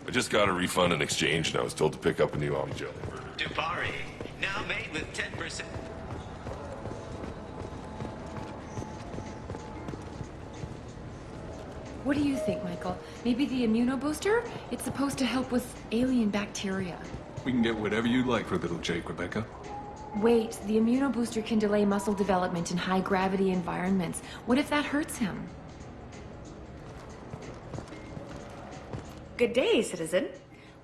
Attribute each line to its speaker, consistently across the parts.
Speaker 1: I just got a refund and exchange, and I was told to pick up a new almond jelly.
Speaker 2: Dupari, now made with 10%.
Speaker 3: What do you think, Michael? Maybe the immunobooster? It's supposed to help with alien bacteria.
Speaker 4: We can get whatever you like for little Jake, Rebecca.
Speaker 3: Wait, the immunobooster can delay muscle development in high-gravity environments. What if that hurts him?
Speaker 5: Good day, citizen.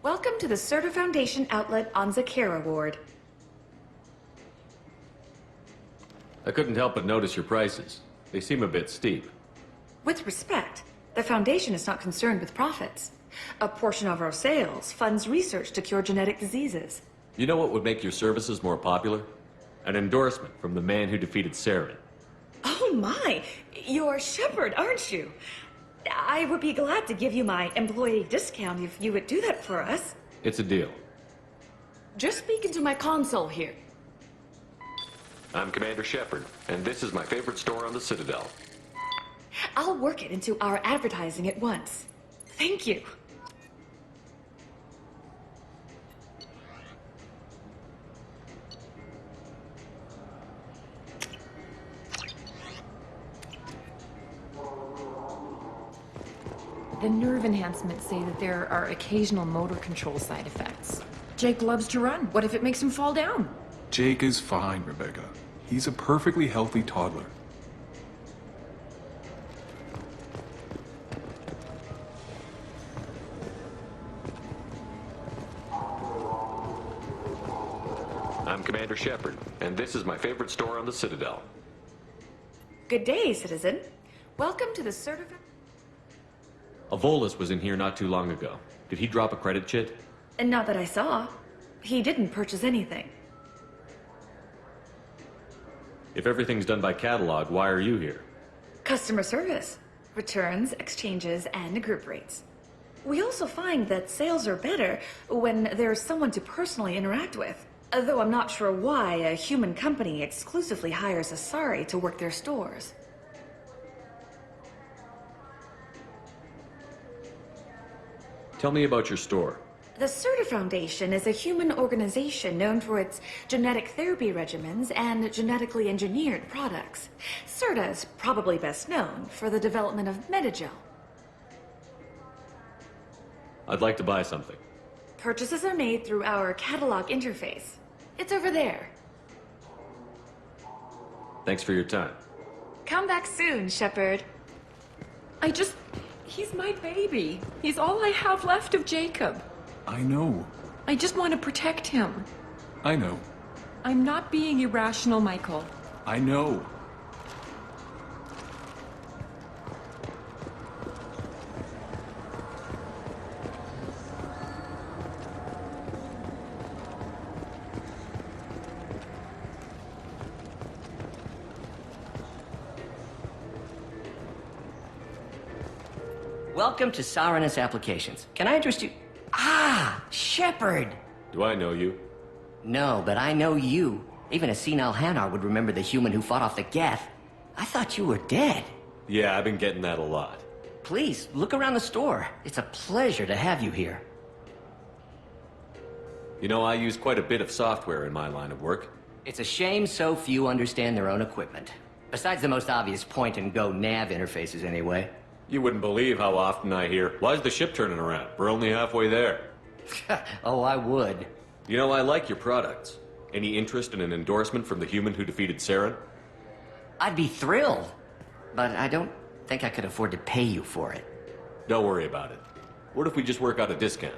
Speaker 5: Welcome to the Serta Foundation outlet on Zakera Ward.
Speaker 6: I couldn't help but notice your prices. They seem a bit steep.
Speaker 5: With respect, the Foundation is not concerned with profits. A portion of our sales funds research to cure genetic diseases.
Speaker 6: You know what would make your services more popular? An endorsement from the man who defeated Saren.
Speaker 5: Oh my! You're Shepard, aren't you? I would be glad to give you my employee discount if you would do that for us.
Speaker 6: It's a deal.
Speaker 7: Just speak into my console here.
Speaker 6: I'm Commander Shepard, and this is my favorite store on the Citadel.
Speaker 5: I'll work it into our advertising at once. Thank you.
Speaker 3: The nerve enhancements say that there are occasional motor control side effects. Jake loves to run. What if it makes him fall down?
Speaker 4: Jake is fine, Rebecca. He's a perfectly healthy toddler.
Speaker 6: I'm Commander Shepard, and this is my favorite store on the Citadel.
Speaker 5: Good day, citizen. Welcome to the Serta.
Speaker 6: Avolis was in here not too long ago. Did he drop a credit chit?
Speaker 5: And not that I saw. He didn't purchase anything.
Speaker 6: If everything's done by catalog, why are you here?
Speaker 5: Customer service. Returns, exchanges, and group rates. We also find that sales are better when there's someone to personally interact with. Though I'm not sure why a human company exclusively hires Asari to work their stores.
Speaker 6: Tell me about your store.
Speaker 5: The Serta Foundation is a human organization known for its genetic therapy regimens and genetically engineered products. Serta is probably best known for the development of Metagel.
Speaker 6: I'd like to buy something.
Speaker 5: Purchases are made through our catalog interface. It's over there.
Speaker 6: Thanks for your time.
Speaker 5: Come back soon, Shepard.
Speaker 3: He's my baby. He's all I have left of Jacob.
Speaker 4: I know.
Speaker 3: I just want to protect him.
Speaker 4: I know.
Speaker 3: I'm not being irrational, Michael.
Speaker 4: I know.
Speaker 2: Welcome to Saranus Applications. Can I interest you? Ah, Shepard!
Speaker 6: Do I know you?
Speaker 2: No, but I know you. Even a senile Hanar would remember the human who fought off the Geth. I thought you were dead.
Speaker 6: Yeah, I've been getting that a lot.
Speaker 2: Please, look around the store. It's a pleasure to have you here.
Speaker 6: You know, I use quite a bit of software in my line of work.
Speaker 2: It's a shame so few understand their own equipment. Besides the most obvious point-and-go nav interfaces, anyway.
Speaker 6: You wouldn't believe how often I hear, "Why's the ship turning around? We're only halfway there."
Speaker 2: Oh, I would.
Speaker 6: You know, I like your products. Any interest in an endorsement from the human who defeated Saren?
Speaker 2: I'd be thrilled. But I don't think I could afford to pay you for it.
Speaker 6: Don't worry about it. What if we just work out a discount?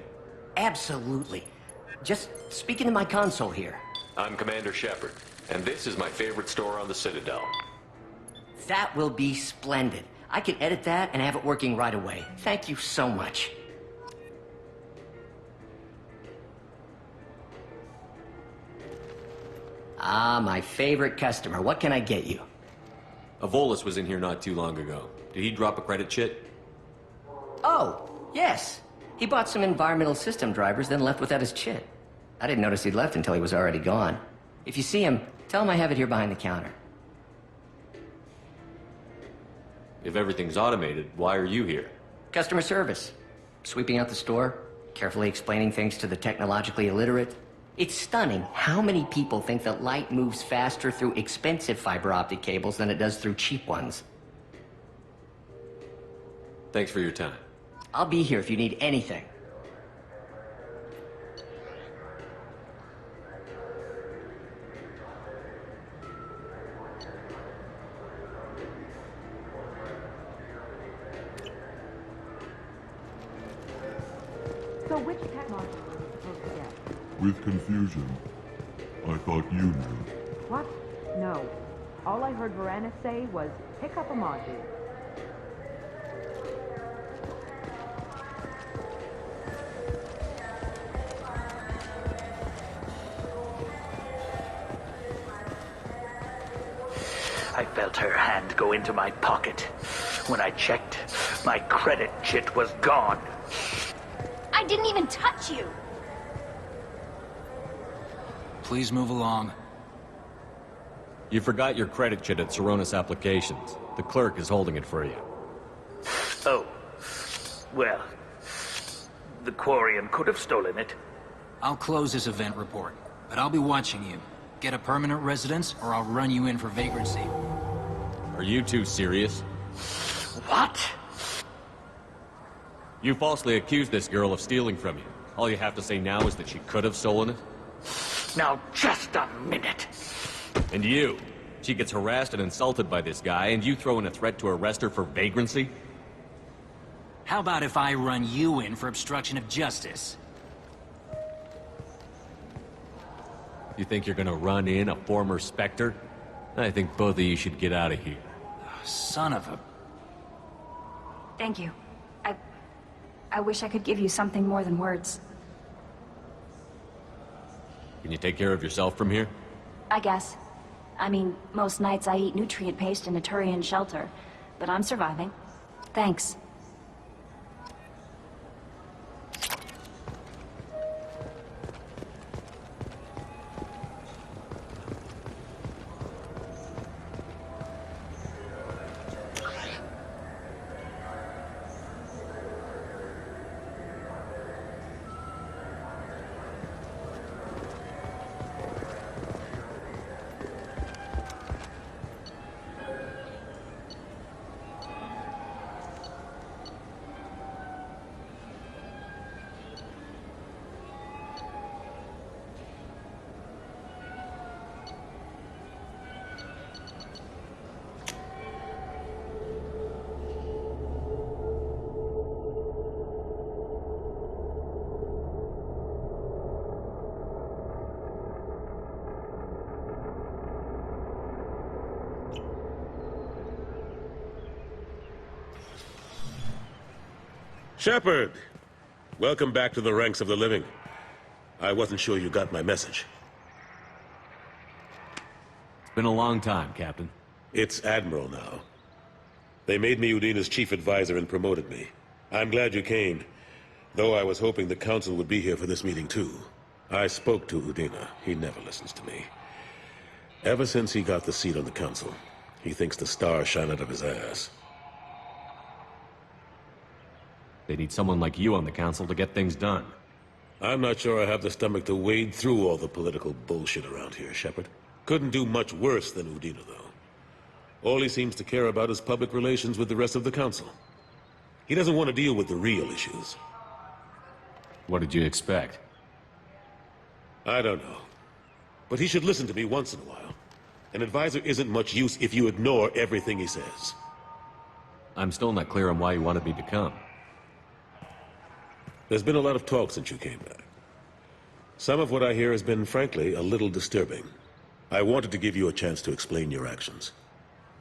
Speaker 2: Absolutely. Just speak into my console here.
Speaker 6: I'm Commander Shepard, and this is my favorite store on the Citadel.
Speaker 2: That will be splendid. I can edit that and have it working right away. Thank you so much. Ah, my favorite customer. What can I get you?
Speaker 6: Avolis was in here not too long ago. Did he drop a credit chit?
Speaker 2: Oh, yes. He bought some environmental system drivers, then left without his chit. I didn't notice he'd left until he was already gone. If you see him, tell him I have it here behind the counter.
Speaker 6: If everything's automated, why are you here?
Speaker 2: Customer service. Sweeping out the store, carefully explaining things to the technologically illiterate. It's stunning how many people think that light moves faster through expensive fiber optic cables than it does through cheap ones.
Speaker 6: Thanks for your time.
Speaker 2: I'll be here if you need anything.
Speaker 8: So which technology were we supposed to get?
Speaker 9: With confusion. I thought you knew.
Speaker 8: What? No. All I heard Varanus say was, pick up a module.
Speaker 10: I felt her hand go into my pocket. When I checked, my credit chit was gone.
Speaker 11: I didn't even touch you!
Speaker 12: Please move along.
Speaker 6: You forgot your credit chit at Saronis Applications. The clerk is holding it for you.
Speaker 10: Oh. Well, the Quarian could have stolen it.
Speaker 12: I'll close this event report, but I'll be watching you. Get a permanent residence, or I'll run you in for vagrancy.
Speaker 6: Are you two serious?
Speaker 10: What?
Speaker 6: You falsely accused this girl of stealing from you. All you have to say now is that she could have stolen it?
Speaker 10: Now, just a minute.
Speaker 6: And you? She gets harassed and insulted by this guy, and you throw in a threat to arrest her for vagrancy?
Speaker 12: How about if I run you in for obstruction of justice?
Speaker 6: You think you're gonna run in a former Spectre? I think both of you should get out of here.
Speaker 12: Son of a...
Speaker 11: Thank you. I wish I could give you something more than words.
Speaker 6: Can you take care of yourself from here?
Speaker 11: I guess. I mean, most nights I eat nutrient paste in a Turian shelter, but I'm surviving. Thanks.
Speaker 13: Shepard! Welcome back to the ranks of the living. I wasn't sure you got my message.
Speaker 6: It's been a long time, Captain.
Speaker 13: It's Admiral now. They made me Udina's chief advisor and promoted me. I'm glad you came, though I was hoping the Council would be here for this meeting too. I spoke to Udina. He never listens to me. Ever since he got the seat on the Council, he thinks the stars shine out of his ass.
Speaker 6: They need someone like you on the Council to get things done.
Speaker 13: I'm not sure I have the stomach to wade through all the political bullshit around here, Shepard. Couldn't do much worse than Udina, though. All he seems to care about is public relations with the rest of the Council. He doesn't want to deal with the real issues.
Speaker 6: What did you expect?
Speaker 13: I don't know. But he should listen to me once in a while. An advisor isn't much use if you ignore everything he says.
Speaker 6: I'm still not clear on why you wanted me to come.
Speaker 13: There's been a lot of talk since you came back. Some of what I hear has been, frankly, a little disturbing. I wanted to give you a chance to explain your actions.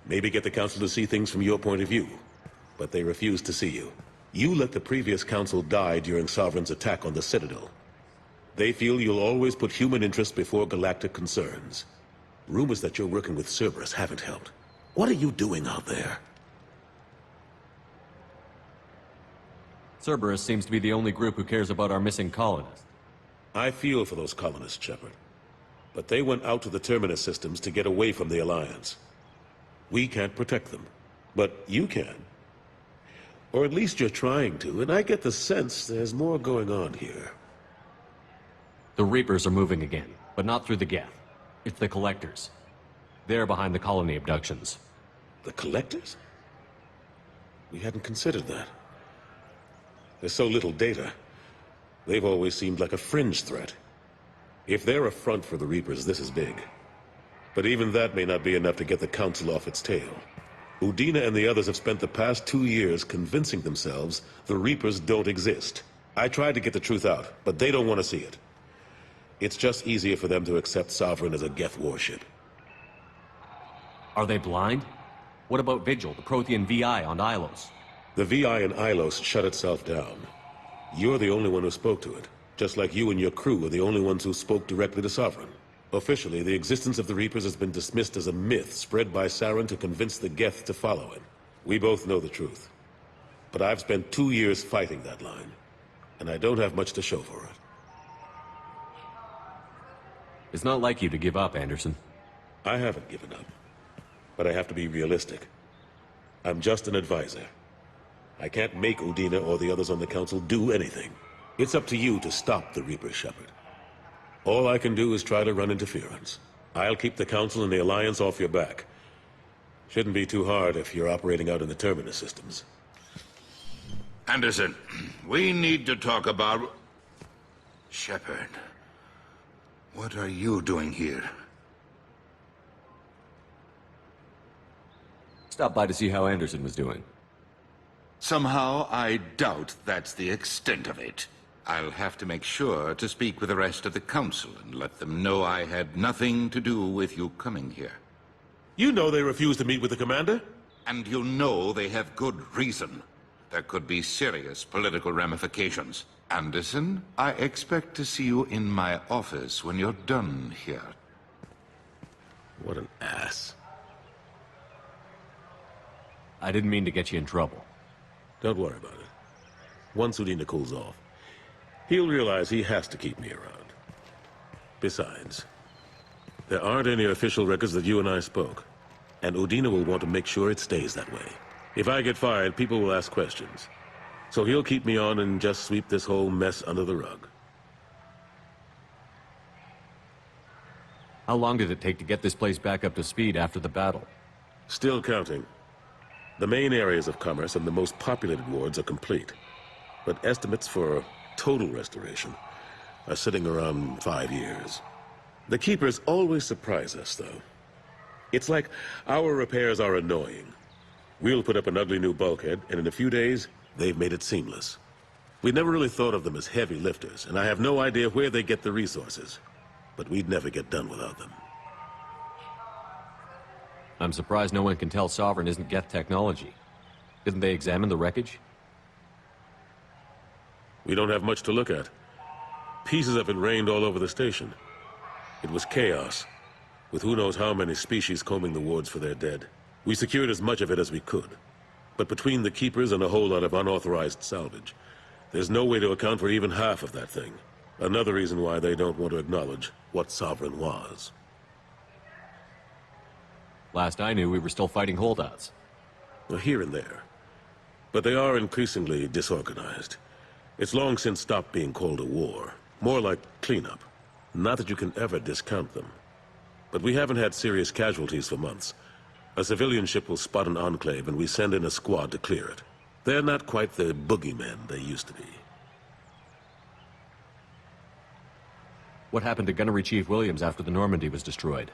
Speaker 13: Maybe get the Council to see things from your point of view. But they refused to see you. You let the previous Council die during Sovereign's attack on the Citadel. They feel you'll always put human interest before galactic concerns. Rumors that you're working with Cerberus haven't helped. What are you doing out there?
Speaker 6: Cerberus seems to be the only group who cares about our missing colonists.
Speaker 13: I feel for those colonists, Shepard. But they went out to the Terminus systems to get away from the Alliance. We can't protect them, but you can. Or at least you're trying to, and I get the sense there's more going on here.
Speaker 6: The Reapers are moving again, but not through the Geth. It's the Collectors. They're behind the colony abductions.
Speaker 13: The Collectors? We hadn't considered that. There's so little data. They've always seemed like a fringe threat. If they're a front for the Reapers, this is big. But even that may not be enough to get the Council off its tail. Udina and the others have spent the past 2 years convincing themselves the Reapers don't exist. I tried to get the truth out, but they don't want to see it. It's just easier for them to accept Sovereign as a Geth warship.
Speaker 6: Are they blind? What about Vigil, the Prothean VI on Ilos?
Speaker 13: The VI in Ilos shut itself down. You're the only one who spoke to it, just like you and your crew are the only ones who spoke directly to Sovereign. Officially, the existence of the Reapers has been dismissed as a myth spread by Saren to convince the Geth to follow him. We both know the truth. But I've spent 2 years fighting that line, and I don't have much to show for it.
Speaker 6: It's not like you to give up, Anderson.
Speaker 13: I haven't given up, but I have to be realistic. I'm just an advisor. I can't make Udina or the others on the Council do anything. It's up to you to stop the Reaper, Shepard. All I can do is try to run interference. I'll keep the Council and the Alliance off your back. Shouldn't be too hard if you're operating out in the Terminus systems.
Speaker 14: Anderson, we need to talk about... Shepard, what are you doing here?
Speaker 6: Stopped by to see how Anderson was doing.
Speaker 14: Somehow, I doubt that's the extent of it. I'll have to make sure to speak with the rest of the Council and let them know I had nothing to do with you coming here.
Speaker 13: You know they refused to meet with the Commander?
Speaker 14: And you know they have good reason. There could be serious political ramifications. Anderson, I expect to see you in my office when you're done here.
Speaker 13: What an ass.
Speaker 6: I didn't mean to get you in trouble.
Speaker 13: Don't worry about it. Once Udina cools off, he'll realize he has to keep me around. Besides, there aren't any official records that you and I spoke, and Udina will want to make sure it stays that way. If I get fired, people will ask questions. So he'll keep me on and just sweep this whole mess under the rug.
Speaker 6: How long did it take to get this place back up to speed after the battle?
Speaker 13: Still counting. The main areas of commerce and the most populated wards are complete. But estimates for total restoration are sitting around 5 years. The Keepers always surprise us, though. It's like our repairs are annoying. We'll put up an ugly new bulkhead, and in a few days, they've made it seamless. We never really thought of them as heavy lifters, and I have no idea where they get the resources. But we'd never get done without them.
Speaker 6: I'm surprised no one can tell Sovereign isn't Geth technology. Didn't they examine the wreckage?
Speaker 13: We don't have much to look at. Pieces of it rained all over the station. It was chaos, with who knows how many species combing the wards for their dead. We secured as much of it as we could. But between the Keepers and a whole lot of unauthorized salvage, there's no way to account for even half of that thing. Another reason why they don't want to acknowledge what Sovereign was.
Speaker 6: Last I knew, we were still fighting holdouts.
Speaker 13: Well, here and there. But they are increasingly disorganized. It's long since stopped being called a war. More like cleanup. Not that you can ever discount them. But we haven't had serious casualties for months. A civilian ship will spot an enclave and we send in a squad to clear it. They're not quite the boogeymen they used to be.
Speaker 6: What happened to Gunnery Chief Williams after the Normandy was destroyed?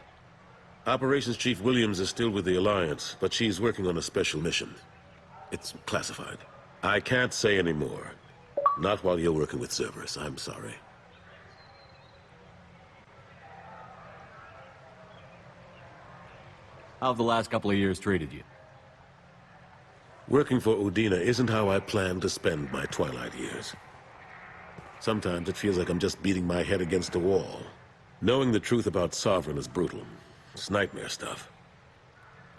Speaker 13: Operations Chief Williams is still with the Alliance, but she's working on a special mission. It's classified. I can't say any more. Not while you're working with Cerberus, I'm sorry.
Speaker 6: How have the last couple of years treated you?
Speaker 13: Working for Udina isn't how I plan to spend my twilight years. Sometimes it feels like I'm just beating my head against a wall. Knowing the truth about Sovereign is brutal. It's nightmare stuff.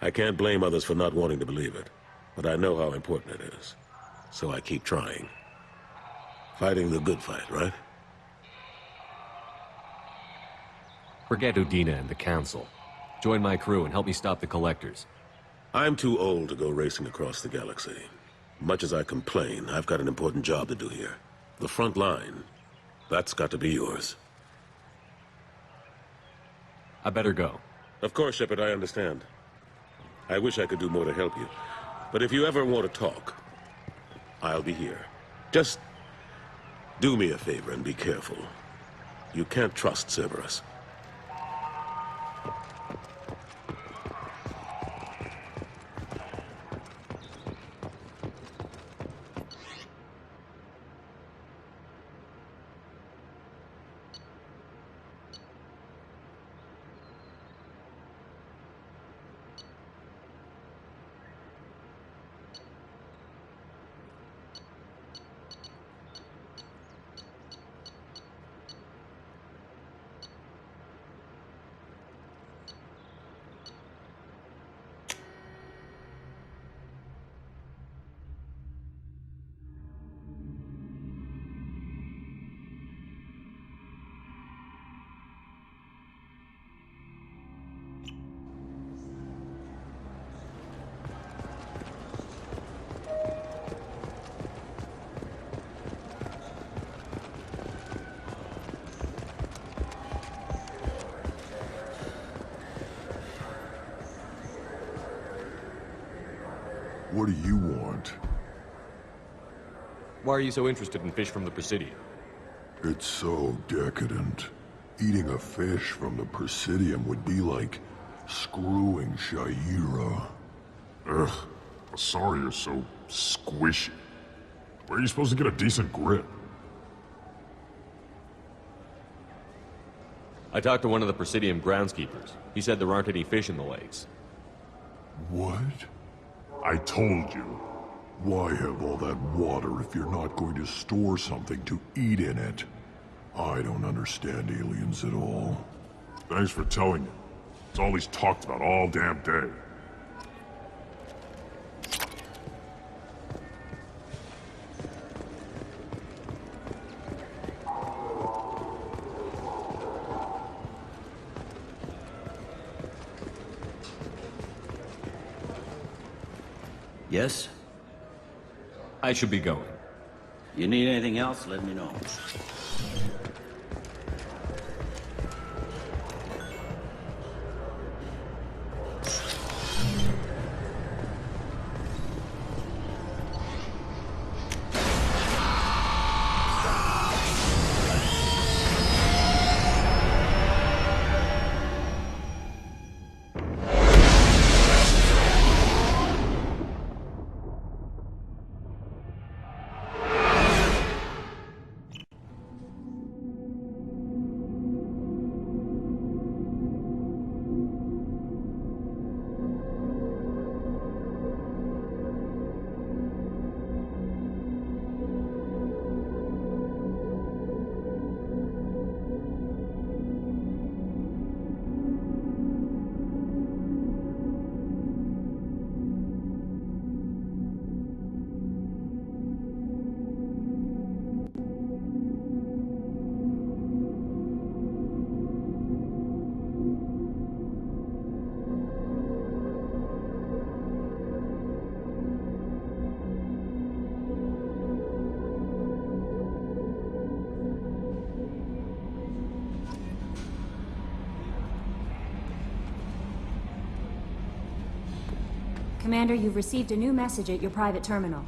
Speaker 13: I can't blame others for not wanting to believe it, but I know how important it is. So I keep trying. Fighting the good fight, right?
Speaker 6: Forget Udina and the Council. Join my crew and help me stop the Collectors.
Speaker 13: I'm too old to go racing across the galaxy. Much as I complain, I've got an important job to do here. The front line, that's got to be yours.
Speaker 6: I better go.
Speaker 13: Of course, Shepard, I understand. I wish I could do more to help you. But if you ever want to talk, I'll be here. Just do me a favor and be careful. You can't trust Cerberus.
Speaker 9: What do you want?
Speaker 6: Why are you so interested in fish from the Presidium?
Speaker 9: It's so decadent. Eating a fish from the Presidium would be like screwing Mystyra.
Speaker 15: Ugh, sorry you're so squishy. Where are you supposed to get a decent grip?
Speaker 6: I talked to one of the Presidium groundskeepers. He said there aren't any fish in the lakes.
Speaker 9: What?
Speaker 15: I told you.
Speaker 9: Why have all that water if you're not going to store something to eat in it? I don't understand aliens at all.
Speaker 15: Thanks for telling me. It's all he's talked about all damn day.
Speaker 16: Yes?
Speaker 6: I should be going.
Speaker 16: You need anything else, let me know.
Speaker 11: Commander, you've received a new message at your private terminal.